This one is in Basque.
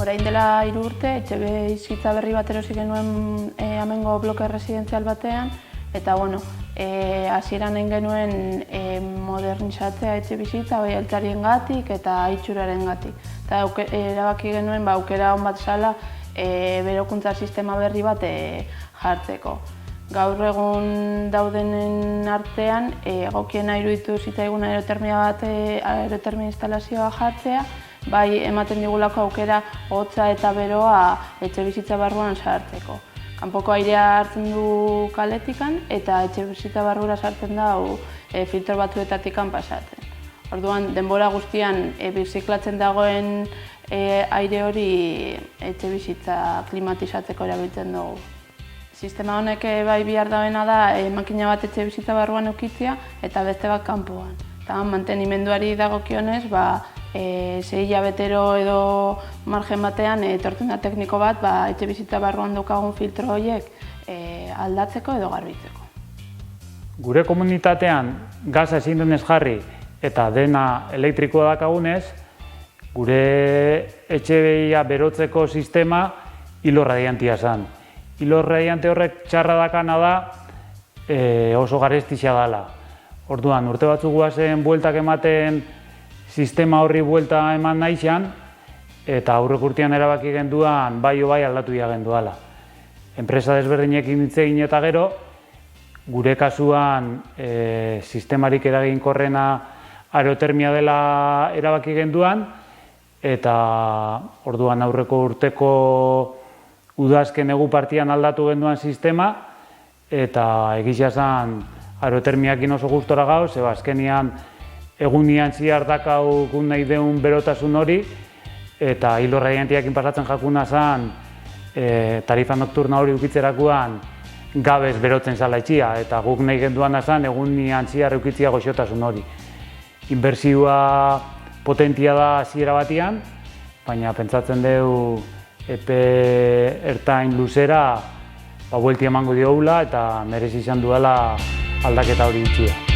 Orain dela 3 urte, etxebizitza berri bat erosi genuen hemengo bloke residenzial batean, eta hasieran egin genuen modernizatzea etxebizitza bai altzariengatik eta itxurarengatik. Eta erabaki genuen aukera on bat zela berokuntza sistema berri bat jartzeko. Gaur egun daudenen artean egokiena iruditu zitzaigun aerotermia instalazioa jartzea, bai ematen digulako aukera hotza eta beroa etxebizitza barruan sartzeko. Kanpoko airea hartzen du kaletikan eta etxebizitza barrura sartzen da filtro batzuetatikan pasatzen. Orduan, denbora guztian birziklatzen dagoen aire hori etxebizitza klimatizatzeko erabiltzen dugu. Sistema honek bai behar dagoena da makina bat etxebizitza barruan edukitzea eta beste bat kanpoan. Eta mantenimenduari dagokionez, 6 hilabetero edo margen batean etortzen da tekniko bat etxebizitza barruan daukagun filtro horiek aldatzeko edo garbitzeko. Gure komunitatean gaza ezin denez jarri eta dena elektrikoa dakagunez, gure etxea berotzeko sistema hilo radiantia zen. Hilo radiante horrek txarra dakana da oso garestixa dela. Orduan, urte batzuk guazen bueltak ematen sistema horri buelta eman naixan, eta aurrek urtean erabaki genduan bai aldatu genduala. Enpresa desberdinekin hitz egin eta gero, gure kasuan sistemarik eraginkorrena aerotermia dela erabaki genduan, eta orduan aurreko urteko udazken egu partian aldatu genduan sistema, eta egizia zen aerotermiakin oso gustora gauz, azkenian egunian ziar dakau gun nahi deun berotasun hori, eta hilo radiantiakin pasatzen jakuna zen tarifa nokturna hori ukitzerakoan gabez berotzen zala etxia, eta guk nahi genduana zen egunian ziar ukitzia goxotasun hori. Inbertsioa potentia da hasiera batian, baina pentsatzen dugu epe ertain luzera buelti emango diogula eta merezi izan duela aldaketa hori itxia.